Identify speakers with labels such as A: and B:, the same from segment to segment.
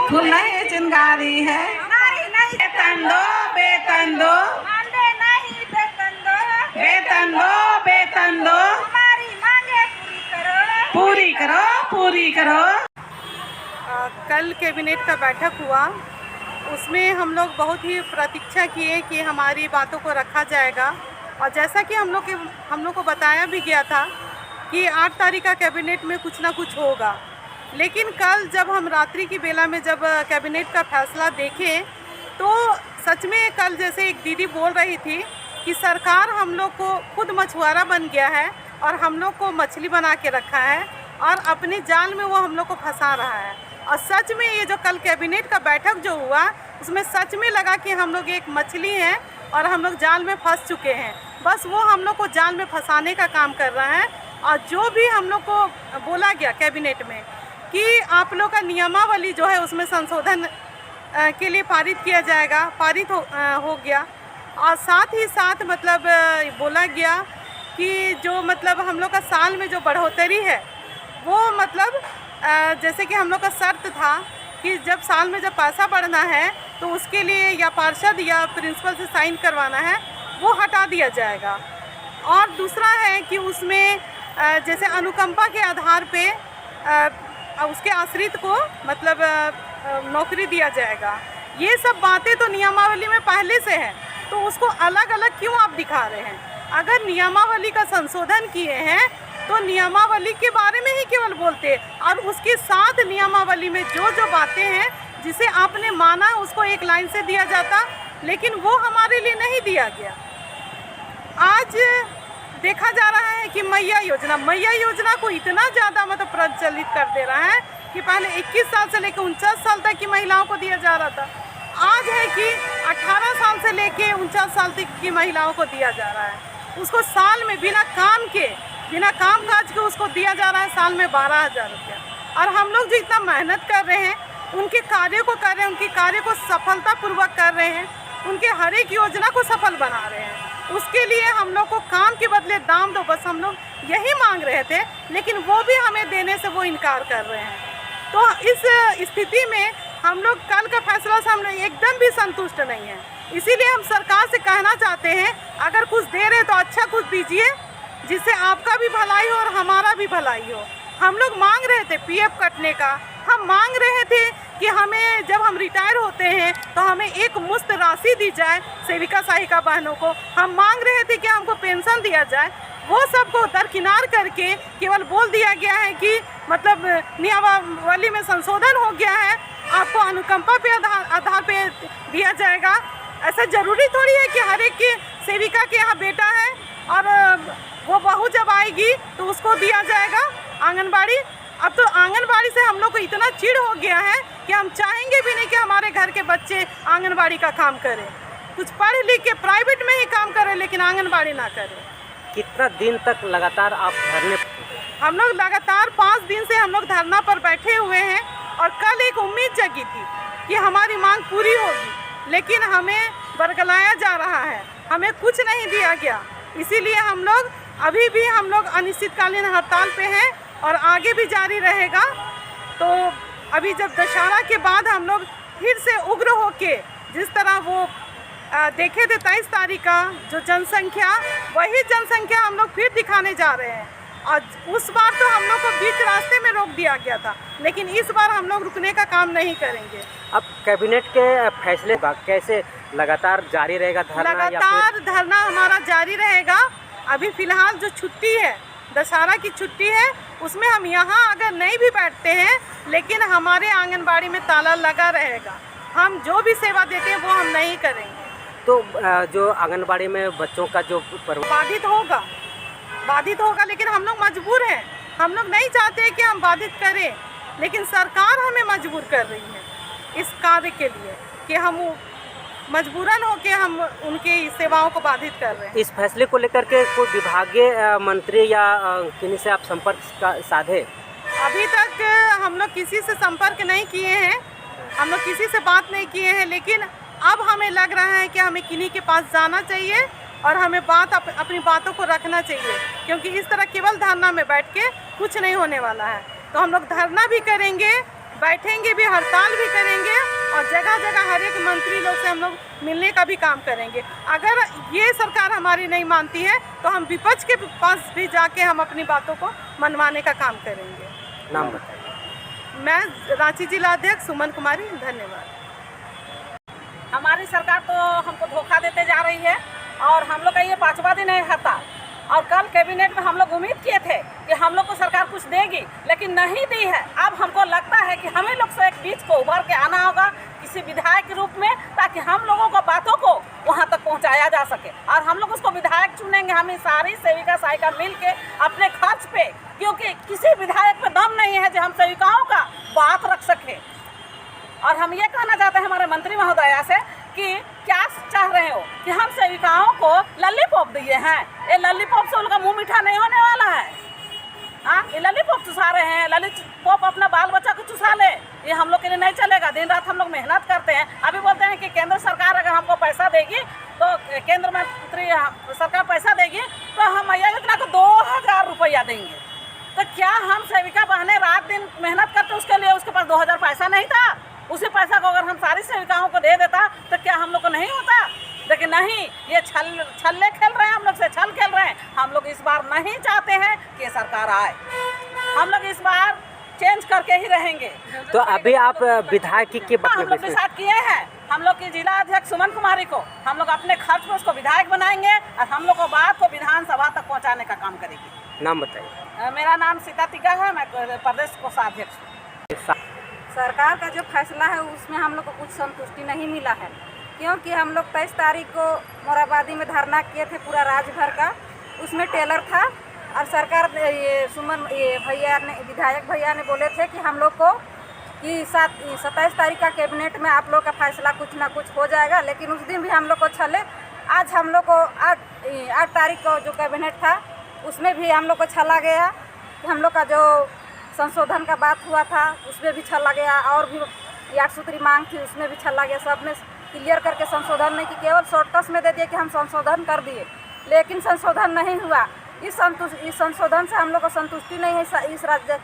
A: फूल नहीं चिंगारी है, वेतन दो वेतन दो,
B: मानते नहीं वेतन दो,
A: वेतन दो वेतन दो,
B: हमारी मांगे पूरी करो,
A: पूरी करो।
C: कल कैबिनेट का बैठक हुआ, उसमें हम लोग बहुत ही प्रतीक्षा किए कि हमारी बातों को रखा जाएगा। और जैसा कि हम लोग को बताया भी गया था कि 8 तारीख का कैबिनेट में कुछ ना कुछ होगा। लेकिन कल जब हम रात्रि की बेला में जब कैबिनेट का फैसला देखें तो सच में कल जैसे एक दीदी बोल रही थी कि सरकार हम लोग को खुद मछुआरा बन गया है और हम लोग को मछली बना के रखा है और अपने जाल में वो हम लोग को फंसा रहा है। और सच में ये जो कल कैबिनेट का बैठक जो हुआ उसमें सच में लगा कि हम लोग एक मछली हैं और हम लोग जाल में फंस चुके हैं। बस वो हम लोग को जाल में फंसाने का काम कर रहा है। और जो भी हम लोग को बोला गया कैबिनेट में कि आप लोग का नियमावली जो है उसमें संशोधन के लिए पारित किया जाएगा, पारित हो गया। और साथ ही साथ मतलब बोला गया कि जो मतलब हम लोग का साल में जो बढ़ोतरी है वो मतलब जैसे कि हम लोग का शर्त था कि जब साल में जब पैसा बढ़ना है तो उसके लिए या पार्षद या प्रिंसिपल से साइन करवाना है, वो हटा दिया जाएगा। और दूसरा है कि उसमें जैसे अनुकंपा के आधार पे उसके आश्रित को मतलब नौकरी दिया जाएगा। ये सब बातें तो नियमावली में पहले से है, तो उसको अलग अलग क्यों आप दिखा रहे हैं? अगर नियमावली का संशोधन किए हैं तो नियमावली के बारे में ही केवल बोलते, और उसके साथ नियमावली में जो जो बातें हैं जिसे आपने माना उसको एक लाइन से दिया जाता, लेकिन वो हमारे लिए नहीं दिया गया। आज देखा जा रहा है कि मैया योजना को इतना ज़्यादा मतलब प्रचलित कर दे रहा है कि पहले 21 साल से लेकर 49 साल तक की महिलाओं को दिया जा रहा था, आज है कि 18 साल से लेकर 49 साल तक की महिलाओं को दिया जा रहा है। उसको साल में बिना काम काज के उसको दिया जा रहा है साल में 12,000 रुपया। और हम लोग जो इतना मेहनत कर रहे हैं उनके कार्य को कर रहे हैं, उनके कार्य को सफलतापूर्वक कर रहे हैं, उनके हर एक योजना को सफल बना रहे हैं। उसके लिए हम लोग को काम के बदले दाम दो, बस हम लोग यही मांग रहे थे, लेकिन वो भी हमें देने से वो इनकार कर रहे हैं। तो इस स्थिति में हम लोग कल का फैसला से हम लोग एकदम भी संतुष्ट नहीं है। इसीलिए हम सरकार से कहना चाहते हैं, अगर कुछ दे रहे तो अच्छा कुछ दीजिए जिससे आपका भी भलाई हो और हमारा भी भलाई हो। हम लोग मांग रहे थे पीएफ कटने का, हम मांग रहे थे कि हमें जब हम रिटायर होते हैं तो हमें एक मुश्त राशि दी जाए सेविका सहायिका बहनों को, हम मांग रहे थे कि हमको पेंशन दिया जाए। वो सबको दरकिनार करके केवल बोल दिया गया है कि मतलब नियमावली में संशोधन हो गया है, आपको अनुकंपा पे आधार पे दिया जाएगा। ऐसा ज़रूरी थोड़ी है कि हर एक की सेविका के यहाँ बेटा है और वो बहू जब आएगी तो उसको दिया जाएगा आंगनबाड़ी। अब तो आंगनबाड़ी से हम लोग को इतना चिढ़ हो गया है कि हम चाहेंगे भी नहीं कि हमारे घर के बच्चे आंगनबाड़ी का काम करें। कुछ पढ़ लिख के प्राइवेट में ही काम करें लेकिन आंगनबाड़ी ना करें।
D: कितना दिन तक लगातार आप धरने?
C: हम लोग लगातार 5 दिन से हम लोग धरना पर बैठे हुए हैं और कल एक उम्मीद जगी थी कि हमारी मांग पूरी होगी, लेकिन हमें बरगलाया जा रहा है, हमें कुछ नहीं दिया गया। इसीलिए हम लोग अभी भी हम लोग अनिश्चितकालीन हड़ताल पे हैं और आगे भी जारी रहेगा। तो अभी जब दशहरा के बाद हम लोग फिर से उग्र होके जिस तरह वो देखे थे 23 तारीख का जो जनसंख्या, वही जनसंख्या हम लोग फिर दिखाने जा रहे हैं। और उस बार तो हम लोग को बीच रास्ते में रोक दिया गया था, लेकिन इस बार हम लोग रुकने का काम नहीं करेंगे।
D: अब कैबिनेट के फैसले का कैसे लगातार जारी रहेगा धरना?
C: लगातार धरना हमारा जारी रहेगा। अभी फ़िलहाल जो छुट्टी है, दशहरा की छुट्टी है, उसमें हम यहाँ अगर नहीं भी बैठते हैं लेकिन हमारे आंगनबाड़ी में ताला लगा रहेगा। हम जो भी सेवा देते हैं वो हम नहीं करेंगे।
D: तो जो आंगनबाड़ी में बच्चों का जो
C: बाधित होगा, लेकिन हम लोग मजबूर हैं। हम लोग नहीं चाहते कि हम बाधित करें, लेकिन सरकार हमें मजबूर कर रही है इस कार्य के लिए कि हम मजबूरन होके हम उनकी सेवाओं को बाधित कर रहे हैं।
D: इस फैसले को लेकर के कोई विभागीय मंत्री या किन्हीं से आप संपर्क साधे?
C: अभी तक हम लोग किसी से संपर्क नहीं किए हैं, हम लोग किसी से बात नहीं किए हैं, लेकिन अब हमें लग रहा है कि हमें किन्हीं के पास जाना चाहिए और हमें अपनी बातों को रखना चाहिए, क्योंकि इस तरह केवल धरना में बैठ के कुछ नहीं होने वाला है। तो हम लोग धरना भी करेंगे, बैठेंगे भी, हड़ताल भी करेंगे और जगह जगह हर एक मंत्री लोग से हम लोग मिलने का भी काम करेंगे। अगर ये सरकार हमारी नहीं मानती है तो हम विपक्ष के पास भी जाके हम अपनी बातों को मनवाने का काम करेंगे।
D: नाम बताइए।
C: मैं रांची जिला अध्यक्ष सुमन कुमारी, धन्यवाद।
A: हमारी सरकार तो हमको धोखा देते जा रही है और हम लोग का ये 5वां दिन है हड़ताल। और कल कैबिनेट में हम लोग उम्मीद किए थे कि हम लोग को सरकार कुछ देगी, लेकिन नहीं दी है। अब हमको लगता है कि हमें लोग से एक बीच को उभर के आना होगा किसी विधायक के रूप में, ताकि हम लोगों को बातों को वहां तक पहुंचाया जा सके। और हम लोग उसको विधायक चुनेंगे, हम सारी सेविका सहायिका मिल के अपने खर्च पे, क्योंकि किसी विधायक पे दम नहीं है जो हम सेविकाओं का बात रख सके। और हम ये कहना चाहते हैं हमारे मंत्री महोदया से कि क्या चाह रहे हो कि हम सेविकाओं को लॉलीपॉप दिए हैं? ये लॉलीपॉप से उनका मुंह मीठा नहीं होने वाला है। हाँ, ये लॉलीपॉप चुसा रहे हैं, लॉलीपॉप अपना बाल बच्चा को चुसा ले, ये हम लोग के लिए नहीं चलेगा। दिन रात हम लोग मेहनत करते हैं। अभी बोलते हैं कि केंद्र सरकार अगर हमको पैसा देगी तो केंद्र मंत्री सरकार पैसा देगी तो हम मैया योजना को 2000 रुपया देंगे। तो क्या हम सेविका बहनें रात दिन मेहनत करते उसके लिए उसके पास 2000 पैसा नहीं था? उसी पैसा को अगर हम सारी सेविकाओं को दे देता तो क्या हम लोग को नहीं होता? लेकिन नहीं, ये छल्ले खेल रहे हैं, हम लोग से छल खेल रहे हैं। हम लोग इस बार नहीं चाहते हैं कि ये सरकार आए, हम लोग इस बार चेंज करके ही रहेंगे।
D: तो अभी आप विधायक की
A: हम लोग डिसाइड किए हैं, हम लोग की जिला अध्यक्ष सुमन कुमारी को हम लोग अपने खर्च पर उसको विधायक बनाएंगे और हम लोग को बात को विधानसभा तक पहुँचाने का काम करेगी।
D: नाम बताइए।
A: मेरा नाम सीता तिग्गा है, मैं प्रदेश कोषाध्यक्ष हूँ।
B: सरकार का जो फैसला है उसमें हम लोग को कुछ संतुष्टि नहीं मिला है, क्योंकि हम लोग 23 तारीख को मोराबादी में धरना किए थे पूरा राज्य भर का। उसमें टेलर था और सरकार विधायक भैया ने बोले थे कि हम लोग को कि 27 तारीख का कैबिनेट में आप लोग का फैसला कुछ ना कुछ हो जाएगा। लेकिन उस दिन भी हम लोग को छले। आज हम लोग को 8 तारीख को जो कैबिनेट था उसमें भी हम लोग को छला गया। हम लोग का जो संशोधन का बात हुआ था उसमें भी छला गया, और भी 8 सूत्री मांग थी उसमें भी छला गया। सब में क्लियर करके संशोधन नहीं कि केवल शॉर्टकट में दे दिए कि हम संशोधन कर दिए, लेकिन संशोधन नहीं हुआ। इस संशोधन से हम लोग को संतुष्टि नहीं है। इस राज्य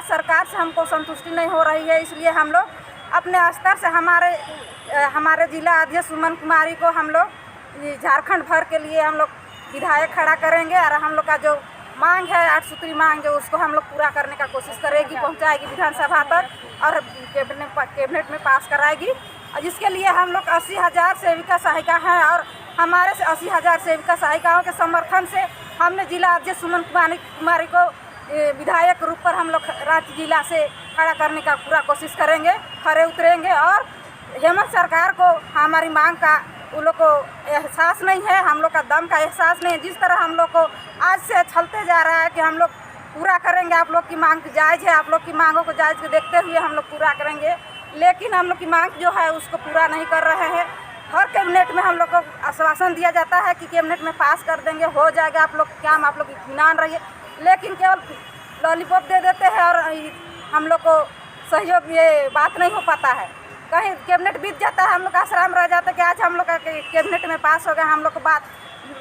B: सरकार से हमको संतुष्टि नहीं हो रही है। इसलिए हम लोग अपने स्तर से हमारे जिला अध्यक्ष सुमन कुमारी को हम लोग झारखंड भर के लिए हम लोग विधायक खड़ा करेंगे। और हम लोग का जो मांग है 8 सूत्री मांग, जो उसको हम लोग पूरा करने का कोशिश करेगी, पहुंचाएगी विधानसभा तक और कैबिनेट में पास कराएगी। और जिसके लिए हम लोग 80,000 सेविका सहायिका हैं और हमारे से 80,000 सेविका सहायिकाओं के समर्थन से हमने जिला अध्यक्ष सुमन कुमारी को विधायक रूप पर हम लोग राज्य जिला से खड़ा करने का पूरा कोशिश करेंगे, खड़े उतरेंगे। और हेमंत सरकार को हमारी मांग का उन लोग को एहसास नहीं है, हम लोग का दम का एहसास नहीं है। जिस तरह हम लोग को आज से छलते जा रहा है कि हम लोग पूरा करेंगे, आप लोग की मांग जायज़ है, आप लोग की मांगों को जायज़ को देखते हुए हम लोग पूरा करेंगे, लेकिन हम लोग की मांग जो है उसको पूरा नहीं कर रहे हैं। हर कैबिनेट में हम लोग को आश्वासन दिया जाता है कि कैबिनेट में पास कर देंगे, हो जाएगा, आप लोग क्या आप लोग इत्मीनान रहिए, लेकिन केवल लॉलीपॉप दे देते हैं और हम लोग को सहयोग ये बात नहीं हो पाता है। कहीं कैबिनेट बीत जाता है, हम लोग आश्राम रह जाता है कि आज हम लोग का कैबिनेट में पास हो गया, हम लोग को बात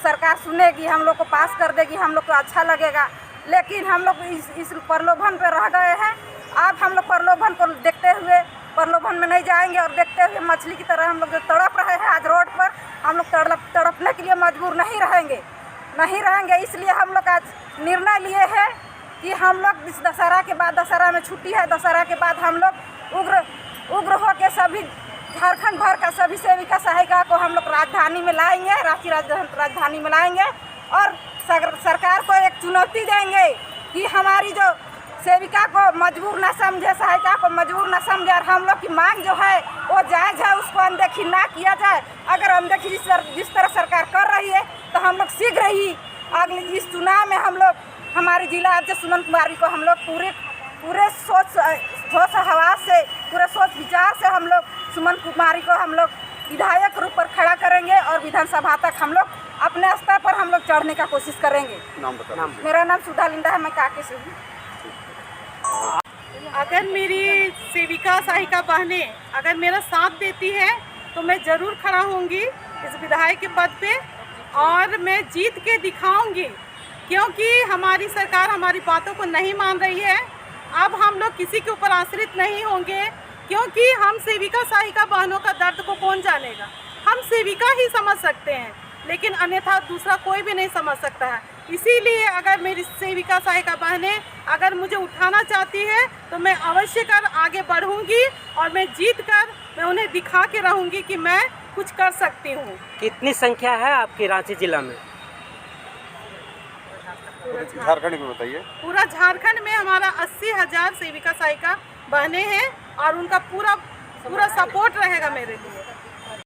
B: सरकार सुनेगी, हम लोग को पास कर देगी, हम लोग को अच्छा लगेगा। लेकिन हम लोग इस प्रलोभन पर रह गए हैं। अब हम लोग प्रलोभन को देखते हुए प्रलोभन में नहीं जाएंगे और देखते हुए मछली की तरह हम लोग जो तड़प रहे हैं आज रोड पर, हम लोग तड़पने के लिए मजबूर नहीं रहेंगे। इसलिए हम लोग आज निर्णय लिए हैं कि हम लोग इस दशहरा के बाद, दशहरा में छुट्टी है, दशहरा के बाद हम लोग उग्र हो के सभी झारखंड भर का सभी सेविका सहायिका को हम लोग राजधानी में लाएंगे, रांची राजधानी में लाएंगे और सरकार को एक चुनौती देंगे कि हमारी जो सेविका को मजबूर ना समझे, सहायिका को मजबूर ना समझे और हम लोग की मांग जो है वो जायज़ है, उसको अनदेखी ना किया जाए। अगर अनदेखी जिस तरह सरकार कर रही है तो हम लोग शीघ्र ही अगले इस चुनाव में हम लोग हमारे जिला अध्यक्ष सुमन कुमारी को हम लोग पूरे सोच हवास से, पूरे सोच विचार से हम लोग सुमन कुमारी को हम लोग विधायक रूप पर खड़ा करेंगे और विधानसभा तक हम लोग अपने स्तर पर हम लोग चढ़ने का कोशिश करेंगे।
D: नाम
B: मेरा नाम सुधा लिंडा है, मैं काके से हूँ।
C: अगर मेरी सेविका सहायिका बहनें अगर मेरा साथ देती है तो मैं ज़रूर खड़ा होंगी इस विधायक के पद पे और मैं जीत के दिखाऊंगी, क्योंकि हमारी सरकार हमारी बातों को नहीं मान रही है। अब हम लोग किसी के ऊपर आश्रित नहीं होंगे, क्योंकि हम सेविका सहायिका बहनों का दर्द को कौन जानेगा। हम सेविका ही समझ सकते हैं, लेकिन अन्यथा दूसरा कोई भी नहीं समझ सकता है। इसीलिए अगर मेरी सेविका सहायिका बहनें अगर मुझे उठाना चाहती है तो मैं अवश्य कर आगे बढ़ूंगी और मैं जीत कर मैं उन्हें दिखा के रहूंगी कि मैं कुछ कर सकती हूँ।
D: कितनी संख्या है आपकी रांची जिला में?
E: झारखंड में बताइए।
C: पूरा झारखंड में हमारा 80,000 सेविका सहायिका बहनें हैं और उनका पूरा सपोर्ट रहेगा मेरे लिए।